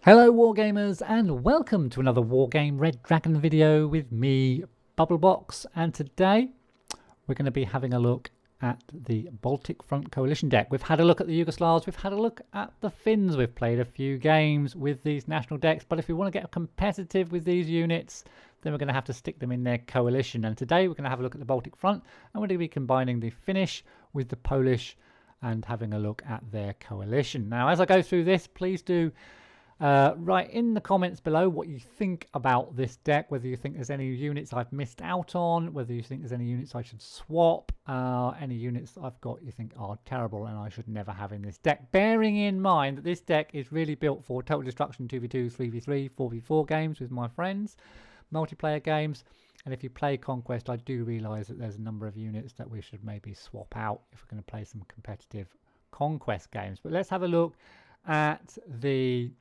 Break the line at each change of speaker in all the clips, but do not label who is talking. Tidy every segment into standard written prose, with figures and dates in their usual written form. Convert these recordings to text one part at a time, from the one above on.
Hello Wargamers and welcome to another Wargame Red Dragon video with me, Bubblebox, and today we're going to be having a look at the Baltic Front Coalition deck. We've had a look at the Yugoslavs, we've had a look at the Finns, we've played a few games with these national decks, but if we want to get competitive with these units, then we're going to have to stick them in their coalition. And today we're going to have a look at the Baltic Front, and we're going to be combining the Finnish with the Polish and having a look at their coalition. Now, as I go through this, please do write in the comments below what you think about this deck, whether you think there's any units I've missed out on, whether you think there's any units I should swap, any units I've got you think are terrible and I should never have in this deck. Bearing in mind that this deck is really built for Total Destruction 2v2, 3v3, 4v4 games with my friends, multiplayer games, and if you play Conquest I do realise that there's a number of units that we should maybe swap out if we're going to play some competitive Conquest games. But let's have a look at the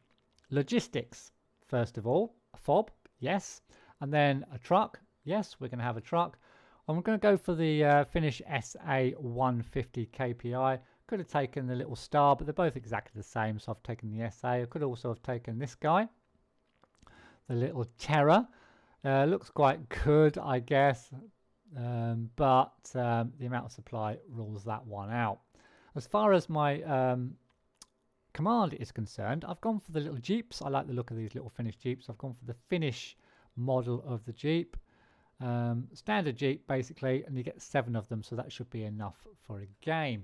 logistics. First of all, a fob, yes, and then a truck, yes, we're going to have a truck. I'm going to go for the Finnish SA 150 KPI. Could have taken the little star, but they're both exactly the same, so I've taken the SA. I could also have taken this guy, the little Terror. Looks quite good, I guess, but the amount of supply rules that one out. As far as my Command is concerned, I've gone for the little Jeeps. I like the look of these little Finnish Jeeps. I've gone for the Finnish model of the Jeep. Standard Jeep, basically, and you get 7 of them, so that should be enough for a game.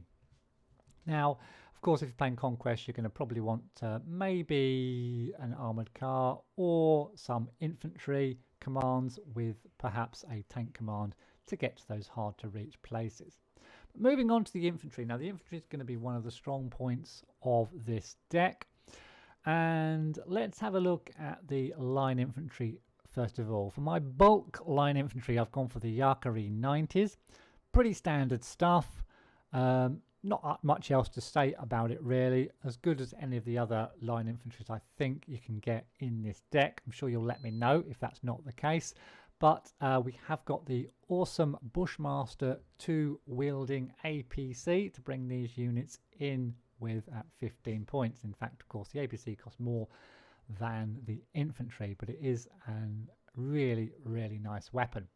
Now, of course, if you're playing Conquest, you're going to probably want maybe an armoured car or some infantry commands with perhaps a tank command to get to those hard-to-reach places. Moving on to the infantry. Now the infantry is going to be one of the strong points of this deck, and let's have a look at the line infantry first of all. For my bulk line infantry I've gone for the Yarkari 90s. Pretty standard stuff, not much else to say about it really. As good as any of the other line infantries I think you can get in this deck. I'm sure you'll let me know if that's not the case. But we have got the awesome Bushmaster 2 wielding APC to bring these units in with at 15 points. In fact, of course, the APC costs more than the infantry, but it is a really, really nice weapon.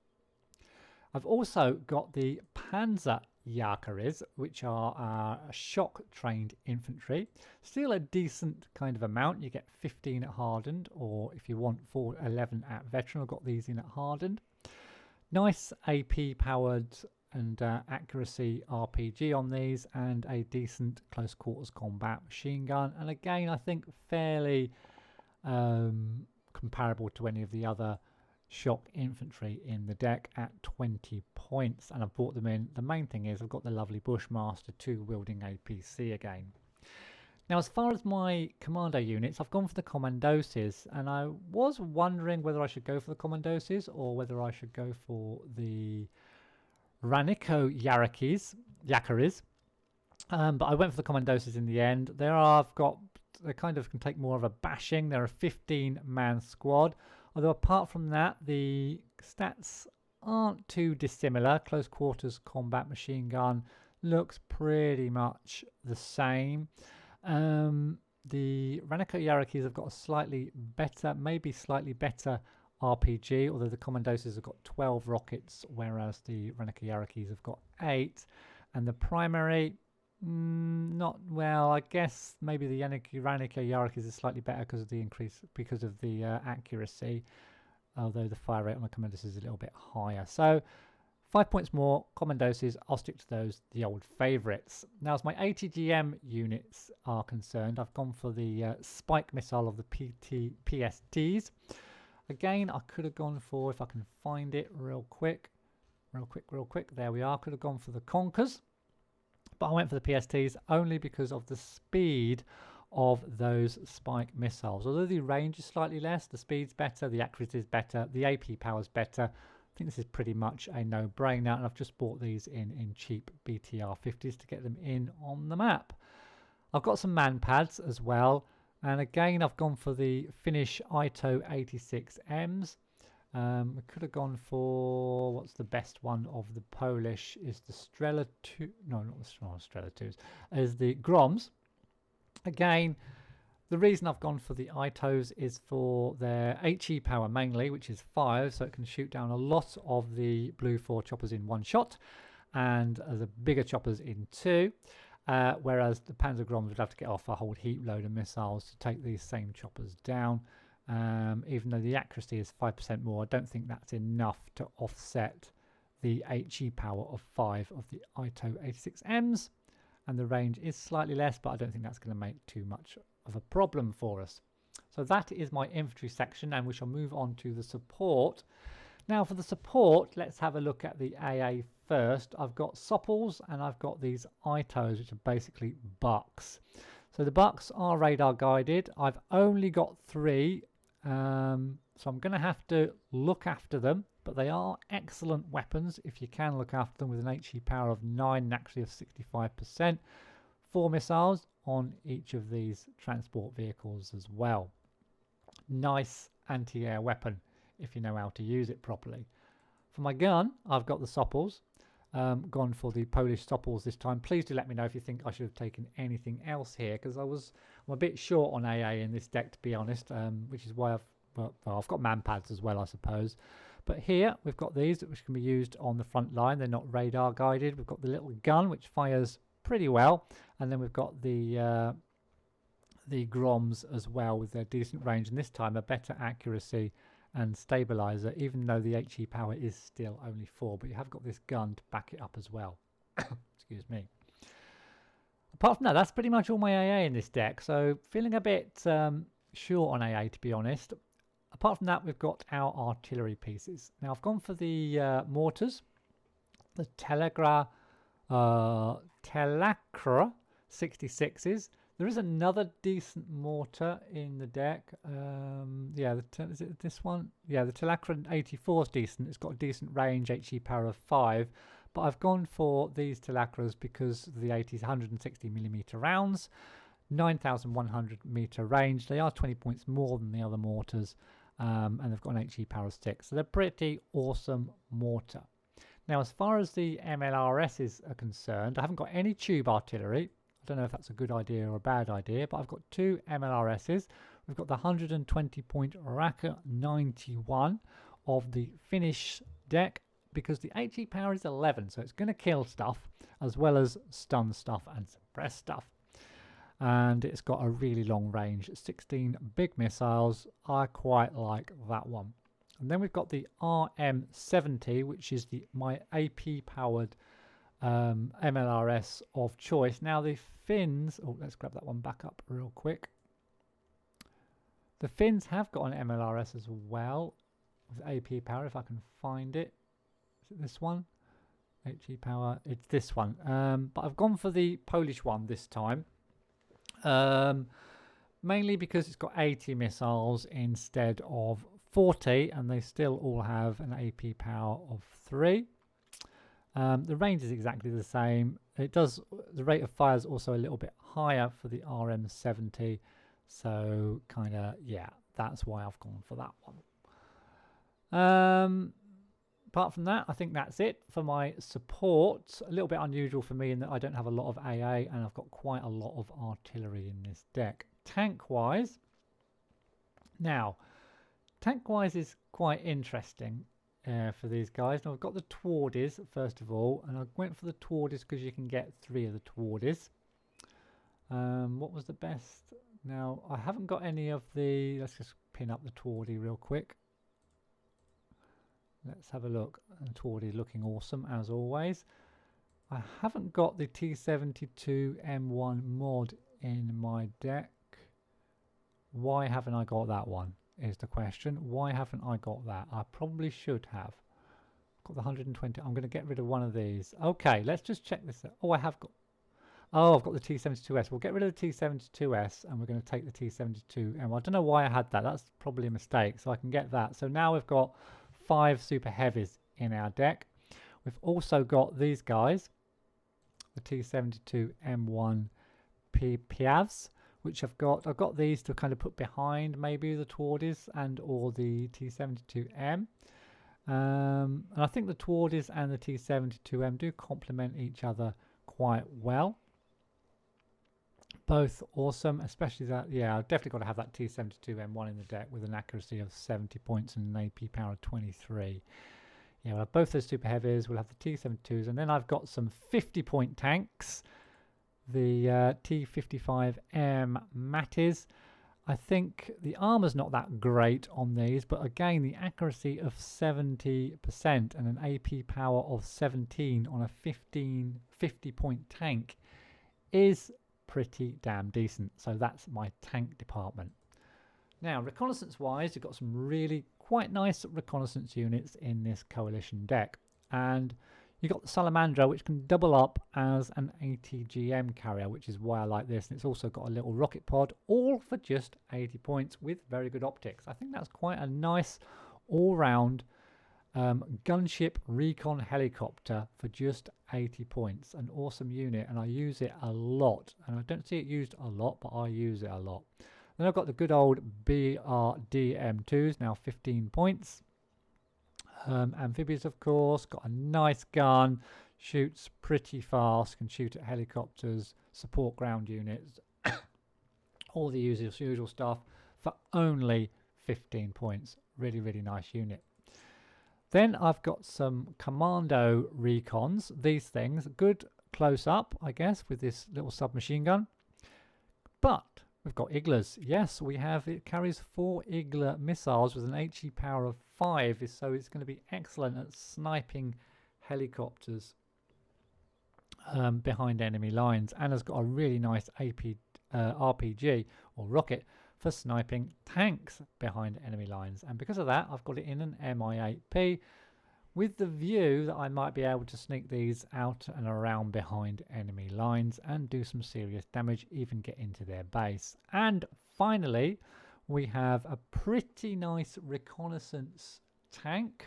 I've also got the Panzer Yarkaris, which are shock-trained infantry. Still a decent kind of amount. You get 15 at hardened, or if you want 11 at veteran. I've got these in at hardened. Nice AP-powered and accuracy RPG on these, and a decent close quarters combat machine gun. And again, I think fairly comparable to any of the other shock infantry in the deck at 20 points, and I've brought them in. The main thing is I've got the lovely Bushmaster 2 wielding APC again. Now, as far as my Commando units, I've gone for the Commandoses, and I was wondering whether I should go for the Commandoses or whether I should go for the Yakaris, but I went for the Commandoses in the end. They kind of can take more of a bashing. They're a 15-man squad. Although apart from that, the stats aren't too dissimilar. Close quarters combat machine gun looks pretty much the same. The Reconnaissance have got a slightly better, maybe slightly better RPG, although the Commandoses have got 12 rockets, whereas the Reconnaissance have got 8. And the primary, not well. I guess maybe the Reconnaissance is slightly better because of the accuracy, although the fire rate on the Commandoses is a little bit higher. So 5 points more. Commandoses, I'll stick to those, the old favourites. Now, as my ATGM units are concerned, I've gone for the spike missile of the PSTs. Again, I could have gone for, if I can find it real quick. There we are. Could have gone for the Conkers, but I went for the PSTs only because of the speed of those spike missiles. Although the range is slightly less, the speed's better, the accuracy is better, the AP power's better. I think this is pretty much a no-brainer, and I've just bought these in cheap BTR 50s to get them in on the map. I've got some man pads as well, and again I've gone for the Finnish Ito 86Ms. We could have gone for, what's the best one of the Polish, is the Strela 2, no, not the Strela 2s, is the Groms. Again, The reason I've gone for the ITOs is for their HE power mainly, which is 5, so it can shoot down a lot of the Blue 4 choppers in one shot, and the bigger choppers in 2, whereas the Panzer Groms would have to get off a whole heap load of missiles to take these same choppers down. Even though the accuracy is 5% more, I don't think that's enough to offset the HE power of 5 of the ITO 86Ms, and the range is slightly less, but I don't think that's going to make too much of a problem for us. So that is my infantry section, and we shall move on to the support. Now for the support, let's have a look at the AA first. I've got Sopples and I've got these ITOs, which are basically Bucks. So the Bucks are radar guided. I've only got 3, so I'm going to have to look after them, but they are excellent weapons if you can look after them, with an HE power of 9 and actually of 65%. 4 missiles on each of these transport vehicles as well. Nice anti-air weapon if you know how to use it properly. For my gun, I've got the Sopples. Gone for the Polish Sopples this time. Please do let me know if you think I should have taken anything else here, because I'm a bit short on AA in this deck, to be honest, which is why I've got man pads as well, I suppose. But here we've got these which can be used on the front line. They're not radar guided. We've got the little gun which fires pretty well, and then we've got the Groms as well with their decent range, and this time a better accuracy and stabilizer, even though the HE power is still only 4, but you have got this gun to back it up as well. Excuse me. Apart from that, that's pretty much all my AA in this deck, so feeling a bit short on AA, to be honest. Apart from that, we've got our artillery pieces. Now I've gone for the mortars, the Telakra 66s. There is another decent mortar in the deck. Yeah, is it this one? Yeah, the Telakra 84 is decent. It's got a decent range, HE power of 5. But I've gone for these Telakras because the 80's 160mm rounds, 9,100 meter range. They are 20 points more than the other mortars, and they've got an HE power of 6. So they're pretty awesome mortar. Now, as far as the MLRSs are concerned, I haven't got any tube artillery. I don't know if that's a good idea or a bad idea, but I've got 2 MLRSs. We've got the 120 point Raka 91 of the Finnish deck, because the HE power is 11, so it's going to kill stuff as well as stun stuff and suppress stuff. And it's got a really long range, 16 big missiles. I quite like that one. And then we've got the RM70, which is my AP powered MLRS of choice. Now the Finns, let's grab that one back up real quick. The Finns have got an MLRS as well with AP power, if I can find it. Is it this one? HE power, it's this one. But I've gone for the Polish one this time. Mainly because it's got 80 missiles instead of 40, and they still all have an AP power of 3. The range is exactly the same. The rate of fire is also a little bit higher for the RM70, so kind of, yeah, that's why I've gone for that one. Apart from that, I think that's it for my support. A little bit unusual for me in that I don't have a lot of AA, and I've got quite a lot of artillery in this deck. Tank-wise, now, tank-wise is quite interesting for these guys. Now, I've got the Twardies, first of all, and I went for the Twardies because you can get 3 of the Twardies. What was the best? Now, I haven't got any of the... Let's just pin up the Twardie real quick. Let's have a look. And Twardie looking awesome, as always. I haven't got the T72 M1 mod in my deck. Why haven't I got that one, is the question. Why haven't I got that? I probably should have. Got the 120. I'm going to get rid of one of these. Okay, let's just check this out. Oh, I have got... Oh, I've got the T72S. We'll get rid of the T72S and we're going to take the T72M. I don't know why I had that. That's probably a mistake. So I can get that. So now we've got 5 super heavies in our deck. We've also got these guys, the T72M1 Piavs, which I've got these to kind of put behind maybe the Twardies and or the T72M. And I think the Twardies and the T72M do complement each other quite well. Both awesome, especially that, yeah, I've definitely got to have that T-72M1 in the deck with an accuracy of 70 points and an AP power of 23. Yeah, we'll have both those super heavies, we'll have the T-72s, and then I've got some 50-point tanks, the T-55M Matties. I think the armor's not that great on these, but again, the accuracy of 70% and an AP power of 17 on a 50-point tank is pretty damn decent. So that's my tank department. Now, reconnaissance wise, you've got some really quite nice reconnaissance units in this coalition deck, and you've got the Salamandra, which can double up as an ATGM carrier, which is why I like this. And it's also got a little rocket pod, all for just 80 points with very good optics. I think that's quite a nice all-round gunship recon helicopter for just 80 points. An awesome unit, and I use it a lot. And I don't see it used a lot, but I use it a lot. Then I've got the good old BRDM2s, now 15 points. Amphibious, of course, got a nice gun, shoots pretty fast, can shoot at helicopters, support ground units, all the usual stuff for only 15 points. Really, really nice unit. Then I've got some Commando Recons. These things, good close up, I guess, with this little submachine gun. But we've got Iglas. Yes, we have. It carries 4 Igla missiles with an HE power of 5, so it's going to be excellent at sniping helicopters behind enemy lines, and has got a really nice RPG or rocket for sniping tanks behind enemy lines. And because of that, I've got it in an Mi-8P with the view that I might be able to sneak these out and around behind enemy lines and do some serious damage, even get into their base. And finally, we have a pretty nice reconnaissance tank.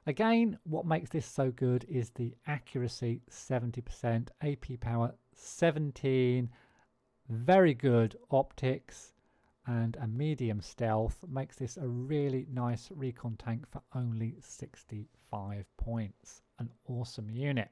Again, what makes this so good is the accuracy 70%, AP power 17, very good optics, and a medium stealth. Makes this a really nice recon tank for only 65 points. An awesome unit.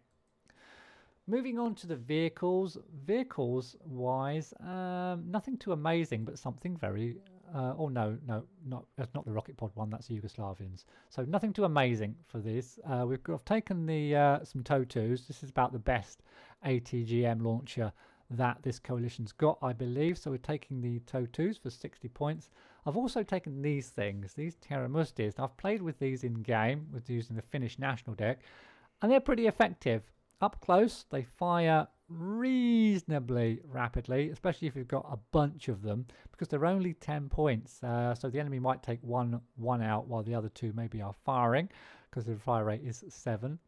Moving on to the vehicles. Vehicles wise, nothing too amazing, but something very that's not the rocket pod one, that's the Yugoslavians. So nothing too amazing for this. I've taken the some TOW2s. This is about the best ATGM launcher that this coalition's got, I believe. So we're taking the TOW2s for 60 points. I've also taken these things, these Terramustis. I've played with these in game with using the Finnish national deck, and they're pretty effective. Up close, they fire reasonably rapidly, especially if you've got a bunch of them, because they're only 10 points. So the enemy might take one out while the other 2 maybe are firing, because the fire rate is 7.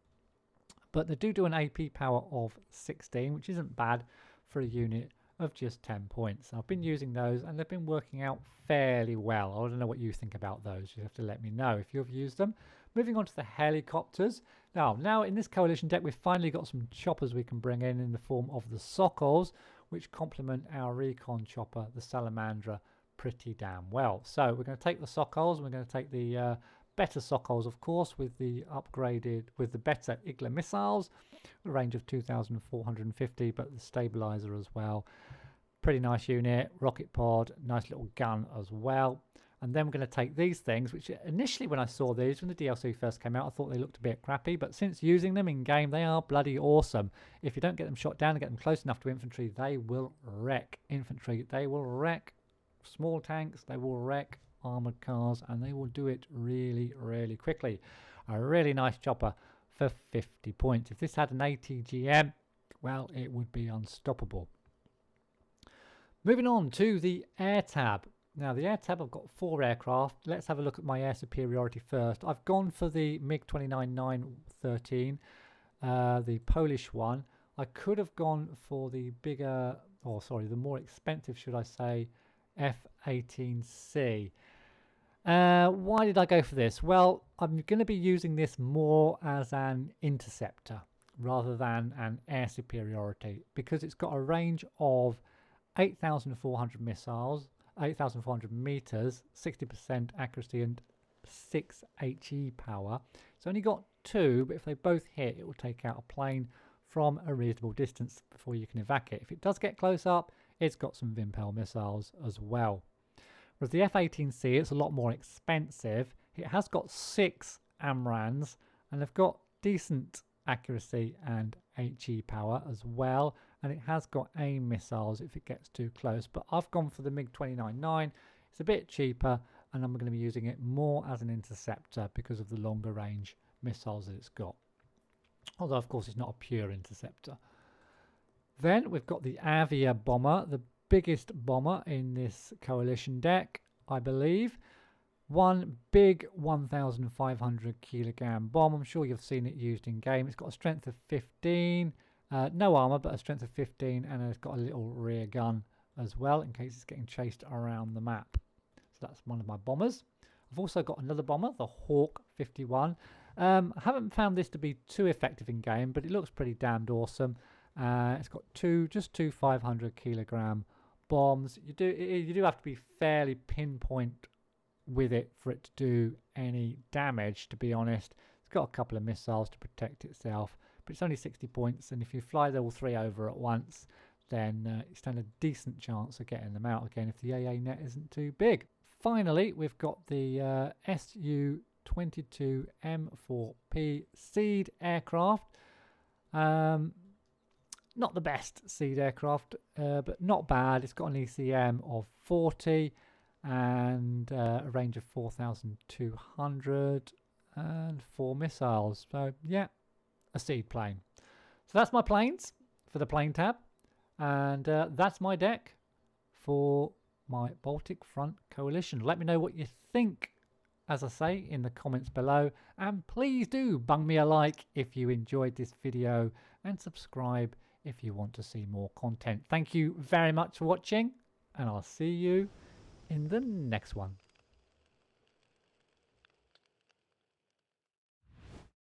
But they do an AP power of 16, which isn't bad for a unit of just 10 points. I've been using those and they've been working out fairly well. I don't know what you think about those. You have to let me know if you've used them. Moving on to the helicopters. Now in this coalition deck, we've finally got some choppers we can bring in the form of the Sokols, which complement our recon chopper, the Salamandra, pretty damn well. So we're going to take the Sokols, we're going to take the better Sokols, of course, with the better Igla missiles, a range of 2,450, but the stabilizer as well. Pretty nice unit, rocket pod, nice little gun as well. And then we're going to take these things, which initially when I saw these, when the DLC first came out, I thought they looked a bit crappy, but since using them in game, they are bloody awesome. If you don't get them shot down and get them close enough to infantry, they will wreck infantry. They will wreck small tanks, they will wreck armored cars, and they will do it really, really quickly. A really nice chopper for 50 points. If this had an ATGM, well, it would be unstoppable. Moving on to the air tab. Now the air tab, I've got 4 aircraft. Let's have a look at my air superiority first. I've gone for the MiG-29-913, the Polish one. I could have gone for the bigger, the more expensive, should I say, F-18C. Why did I go for this? Well, I'm going to be using this more as an interceptor rather than an air superiority, because it's got a range of 8,400 missiles, 8,400 meters, 60% accuracy, and 6 HE power. It's only got 2, but if they both hit, it will take out a plane from a reasonable distance before you can evac it. If it does get close up, it's got some Vimpel missiles as well. Whereas the F-18C, it's a lot more expensive. It has got 6 AMRAAMs, and they've got decent accuracy and HE power as well, and it has got AIM missiles if it gets too close. But I've gone for the MiG-29-9. It's a bit cheaper, and I'm going to be using it more as an interceptor because of the longer range missiles that it's got. Although, of course, it's not a pure interceptor. Then we've got the Avia bomber, the biggest bomber in this coalition deck, I believe. One big 1,500 kilogram bomb. I'm sure you've seen it used in game. It's got a strength of 15, no armor, but a strength of 15, and it's got a little rear gun as well in case it's getting chased around the map. So that's one of my bombers. I've also got another bomber, the Hawk 51. I haven't found this to be too effective in game, but it looks pretty damned awesome. It's got just two 500 kilogram bombs. You do have to be fairly pinpoint with it for it to do any damage, to be honest. It's got a couple of missiles to protect itself, but it's only 60 points, and if you fly all 3 over at once, then you stand a decent chance of getting them out again if the AA net isn't too big. Finally, we've got the Su-22 M4P Seed aircraft. Not the best Seed aircraft, but not bad. It's got an ECM of 40 and a range of 4,200 and 4 missiles. So yeah, a Seed plane. So that's my planes for the plane tab, and that's my deck for my Baltic Front Coalition. Let me know what you think, as I say, in the comments below, and please do bung me a like if you enjoyed this video, and subscribe if you want to see more content. Thank you very much for watching, and I'll see you in the next one.